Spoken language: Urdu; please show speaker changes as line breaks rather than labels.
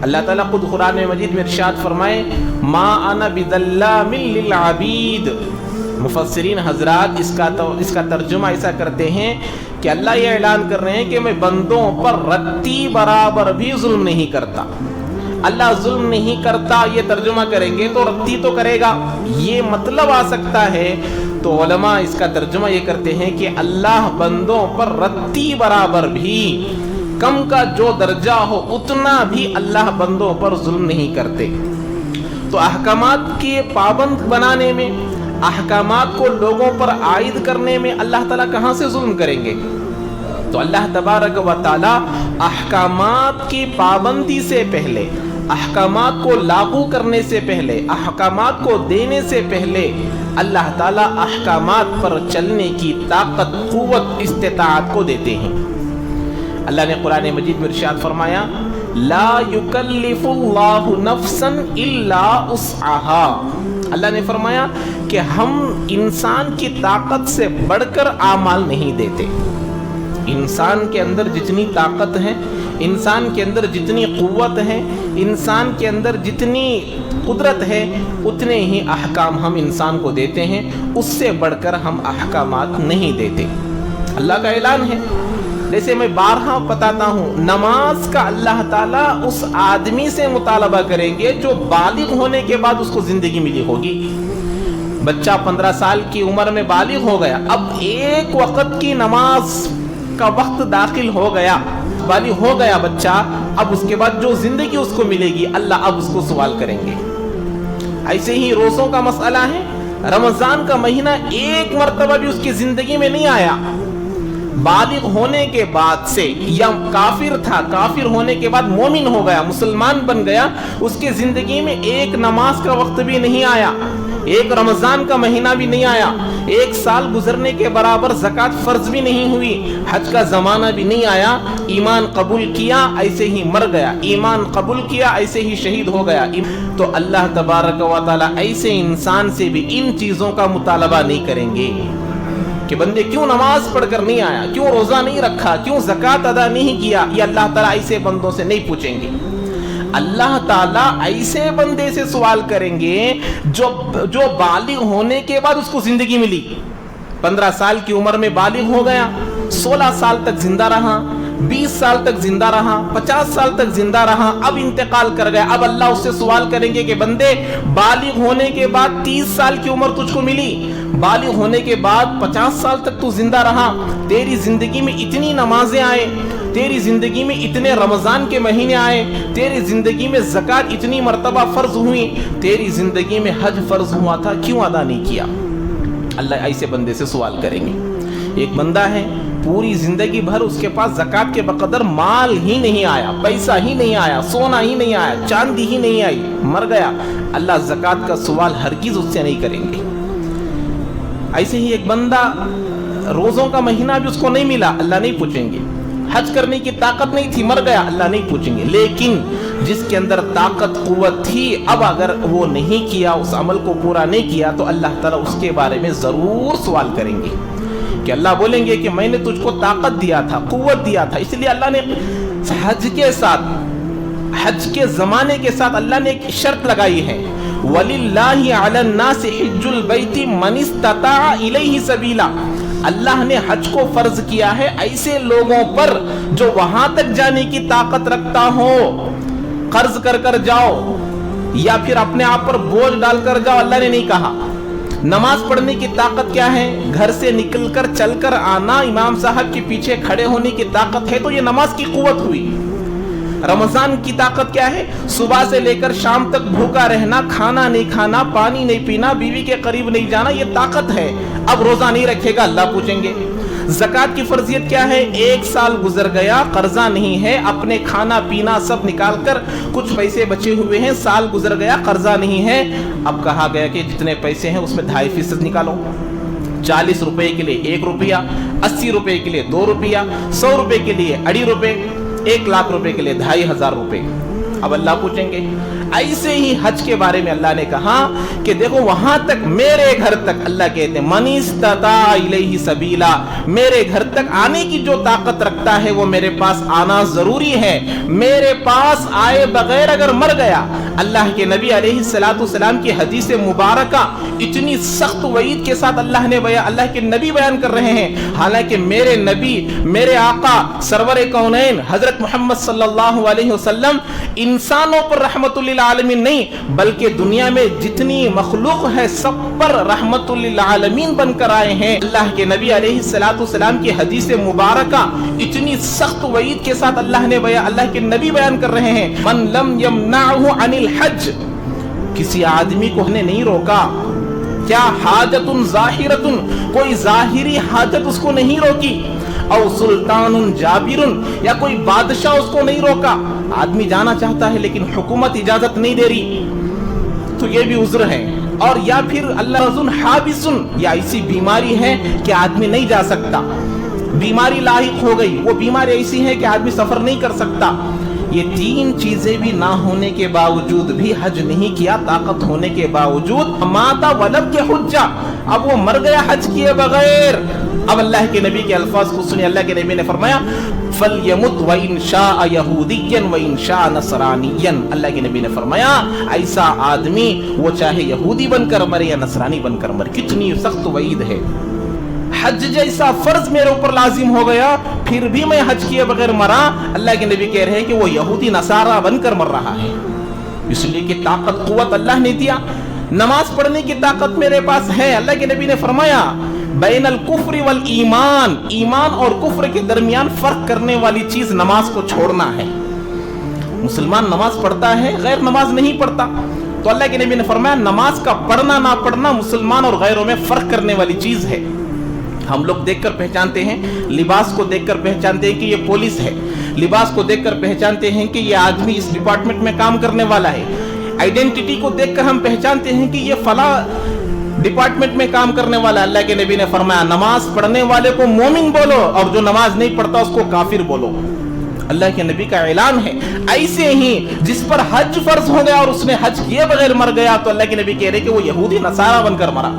اللہ تعالیٰ خود قرآن مجید میں ارشاد فرمائے ما انا بظلام للعبید. مفسرین حضرات اس کا ترجمہ ایسا کرتے ہیں کہ اللہ یہ اعلان کر رہے ہیں کہ میں بندوں پر رتی برابر بھی ظلم نہیں کرتا. اللہ ظلم نہیں کرتا یہ ترجمہ کریں گے تو رتی تو کرے گا، یہ مطلب آ سکتا ہے. تو علماء اس کا ترجمہ یہ کرتے ہیں کہ اللہ بندوں پر رتی برابر بھی، کم کا جو درجہ ہو اتنا بھی اللہ بندوں پر ظلم نہیں کرتے. تو احکامات کے پابند بنانے میں، احکامات کو لوگوں پر عائد کرنے میں اللہ تعالیٰ کہاں سے ظلم کریں گے؟ تو اللہ تبارک و تعالی احکامات کی پابندی سے پہلے، احکامات کو لاگو کرنے سے پہلے، احکامات کو دینے سے پہلے اللہ تعالیٰ احکامات پر چلنے کی طاقت، قوت، استطاعت کو دیتے ہیں. اللہ نے قرآن مجید میں ارشاد فرمایا لا یکلف اللہ نفسا الا وسعها. اللہ نے فرمایا کہ ہم انسان کی طاقت سے بڑھ کر اعمال نہیں دیتے. انسان کے اندر جتنی طاقت ہے، انسان کے اندر جتنی قوت ہے، انسان کے اندر جتنی قدرت ہے، اتنے ہی احکام ہم انسان کو دیتے ہیں، اس سے بڑھ کر ہم احکامات نہیں دیتے. اللہ کا اعلان ہے. جیسے میں بارہا بتاتا ہوں، نماز کا اللہ تعالیٰ اس آدمی سے مطالبہ کریں گے جو بالغ ہونے کے بعد اس کو زندگی ملی ہوگی. بچہ 15 سال کی عمر میں بالغ ہو گیا، اب ایک وقت کی نماز کا وقت داخل ہو گیا، بالغ ہو گیا بچہ، اب اس کے بعد جو زندگی اس کو ملے گی اللہ اب اس کو سوال کریں گے. ایسے ہی روزوں کا مسئلہ ہے. رمضان کا مہینہ ایک مرتبہ بھی اس کی زندگی میں نہیں آیا. بالغ ہونے کے بعد سے، یا کافر تھا، کافر ہونے کے بعد مومن ہو گیا، مسلمان بن گیا، اس کی زندگی میں ایک نماز کا وقت بھی نہیں آیا، ایک رمضان کا مہینہ بھی نہیں آیا، ایک سال گزرنے کے برابر زکوٰۃ فرض بھی نہیں ہوئی، حج کا زمانہ بھی نہیں آیا. ایمان قبول کیا ایسے ہی مر گیا، ایمان قبول کیا ایسے ہی شہید ہو گیا. تو اللہ تبارک و تعالیٰ ایسے انسان سے بھی ان چیزوں کا مطالبہ نہیں کریں گے کہ بندے کیوں نماز پڑھ کر نہیں آیا، کیوں روزہ نہیں رکھا، کیوں زکوٰۃ ادا نہیں کیا. یہ اللہ تعالیٰ ایسے بندوں سے نہیں پوچھیں گے. اللہ تعالیٰ ایسے بندے سے سوال کریں گے جو بالغ ہونے کے بعد اس کو زندگی ملی. 15 سال کی عمر میں بالغ ہو گیا، 16 سال تک زندہ رہا، 20 سال تک زندہ رہا، 50 سال تک زندہ رہا، اب انتقال کر گیا. اب اللہ اس سے سوال کریں گے کہ بندے بالغ ہونے کے بعد 30 سال کی عمر تجھ کو ملی، بالغ ہونے کے بعد 50 سال تک تو زندہ رہا، تیری زندگی میں اتنی نمازیں آئے، تیری زندگی میں اتنے رمضان کے مہینے آئے، تیری زندگی میں زکوٰۃ اتنی مرتبہ فرض ہوئی، تیری زندگی میں حج فرض ہوا تھا، کیوں ادا نہیں کیا؟ اللہ ایسے بندے سے سوال کریں گے. ایک بندہ ہے پوری زندگی بھر اس کے پاس زکوٰۃ کے بقدر مال ہی نہیں آیا، پیسہ ہی نہیں آیا، سونا ہی نہیں آیا، چاندی ہی نہیں آئی، مر گیا. اللہ زکوٰۃ کا سوال ہرگز اس سے نہیں کریں گے. ایسے ہی ایک بندہ روزوں کا مہینہ بھی اس کو نہیں ملا، اللہ نہیں پوچھیں گے. حج کرنے کی طاقت نہیں تھی، مر گیا، اللہ نہیں پوچھیں گے. لیکن جس کے اندر طاقت قوت تھی، اب اگر وہ نہیں کیا، اس عمل کو پورا نہیں کیا، تو اللہ تعالیٰ اس کے بارے میں ضرور سوال کریں گے. کہ اللہ بولیں گے کہ میں نے تجھ کو طاقت دیا تھا، قوت دیا تھا، اس لیے اللہ نے حج کے ساتھ، حج کے زمانے کے ساتھ اللہ نے ایک شرط لگائی ہے، وَلِلَّهِ عَلَى النَّاسِ حِجُّ الْبَيْتِ مَنِ اسْتَطَاعَ إِلَيْهِ سَبِيلًا. اللہ نے حج کو فرض کیا ہے ایسے لوگوں پر جو وہاں تک جانے کی طاقت رکھتا ہو. قرض کر کر جاؤ یا پھر اپنے آپ پر بوجھ ڈال کر جاؤ، اللہ نے نہیں کہا. نماز پڑھنے کی طاقت کیا ہے؟ گھر سے نکل کر چل کر آنا، امام صاحب کے پیچھے کھڑے ہونے کی طاقت ہے تو یہ نماز کی قوت ہوئی. رمضان کی طاقت کیا ہے؟ صبح سے لے کر شام تک بھوکا رہنا، کھانا نہیں کھانا، پانی نہیں پینا، بیوی کے قریب نہیں جانا، یہ طاقت ہے. اب روزہ نہیں رکھے گا، اللہ پوچھیں گے. زکوٰۃ کی فرضیت کیا ہے؟ 1 سال گزر گیا، قرضہ نہیں ہے، اپنے کھانا پینا سب نکال کر کچھ پیسے بچے ہوئے ہیں، سال گزر گیا، قرضہ نہیں ہے. اب کہا گیا کہ جتنے پیسے ہیں اس میں 2.5% نکالو. 40 روپے کے لیے 1 روپیہ، 80 روپے کے لیے 2 روپیہ، 100 روپے کے لیے 2.5 روپے، 1 لاکھ روپے کے لیے 2,500 روپے. اب اللہ پوچھیں گے ایسے ہی حج کے بارے میں اللہ نے کہا کہ دیکھو وہاں تک میرے گھر تک اللہ کہتے ہیں من استطاع الیہ سبیلا، میرے گھر تک آنے کی جو طاقت رکھتا ہے وہ میرے پاس آنا ضروری ہے، میرے پاس آئے بغیر اگر مر گیا۔ اللہ کے نبی علیہ السلام کی حدیث مبارکہ اتنی سخت وعید کے ساتھ اللہ کے نبی بیان کر رہے ہیں، حالانکہ میرے نبی میرے آقا سرور کونین حضرت محمد صلی اللہ علیہ وسلم انسانوں پر رحمت للعالمین نہیں بلکہ دنیا میں جتنی مخلوق ہے سب پر رحمت للعالمین بن کر آئے ہیں۔ اللہ کے نبی علیہ السلام کی حدیث مبارکہ اتنی سخت وعید کے ساتھ اللہ کے نبی بیان کر رہے ہیں، من لم یمنعہ عن الحج، کسی آدمی کو نے نہیں روکا، کیا حاجت ظاہرت، کوئی ظاہری حاجت اس کو نہیں روکی، او سلطان جابر، یا کوئی بادشاہ اس کو نہیں روکا، آدمی جانا چاہتا ہے لیکن حکومت اجازت نہیں دے رہی، تو یہ بھی عذر ہے۔ اور یا پھر اللہ رضون حابس، یا ایسی بیماری ہے کہ آدمی نہیں جا سکتا، بیماری لاحق ہو گئی، وہ بیماری ایسی ہے کہ آدمی سفر نہیں کر سکتا، یہ تین چیزیں بھی نہ ہونے کے باوجود بھی حج نہیں کیا، طاقت ہونے کے باوجود، ماتا ولم کے حجہ، اب وہ مر گیا حج کیے بغیر۔ اب اللہ کے نبی کے الفاظ کو سنیں، اللہ کے نبی نے فرمایا فَلْيَمُتْ وَإِنْ شَاءَ يَهُودِيًّا وَإِنْ شَاءَ نَصْرَانِيًّا، اللہ کے نبی نے فرمایا ایسا آدمی وہ چاہے یہودی بن کر مرے یا نصرانی بن کر مرے۔ کتنی سخت وعید ہے، حج جیسا فرض میرے اوپر لازم ہو گیا پھر بھی میں حج کیے بغیر مرا، اللہ کے نبی کہہ رہے ہیں کہ وہ یہودی نصارہ بن کر مر رہا ہے، اس لیے کہ طاقت قوت اللہ نے دیا، نماز پڑھنے کی طاقت میرے پاس ہے۔ اللہ کے نبی نے فرمایا بین الکفر والایمان، ایمان اور کفر کے درمیان فرق کرنے والی چیز نماز کو چھوڑنا ہے۔ مسلمان نماز پڑھتا ہے، غیر نماز نہیں پڑھتا، تو اللہ کے نبی نے فرمایا نماز کا پڑھنا نہ پڑھنا مسلمان اور غیروں میں فرق کرنے والی چیز ہے۔ ہم لوگ دیکھ کر پہچانتے ہیں، لباس کو دیکھ کر پہچانتے ہیں کہ یہ پولیس ہے، لباس کو دیکھ کر پہچانتے ہیں کہ یہ آدمی اس ڈپارٹمنٹ میں کام کرنے والا ہے، آئیڈینٹی کو دیکھ کر ہم پہچانتے ہیں کہ یہ فلاں ڈپارٹمنٹ میں کام کرنے والا۔ اللہ کے نبی نے فرمایا نماز پڑھنے والے کو مومن بولو اور جو نماز نہیں پڑھتا اس کو کافر بولو، اللہ کے نبی کا اعلان ہے۔ ایسے ہی جس پر حج فرض ہو گیا اور اس نے حج کیے بغیر مر گیا تو اللہ کے نبی کہہ رہے کہ وہ یہودی نصارہ بن کر مرا۔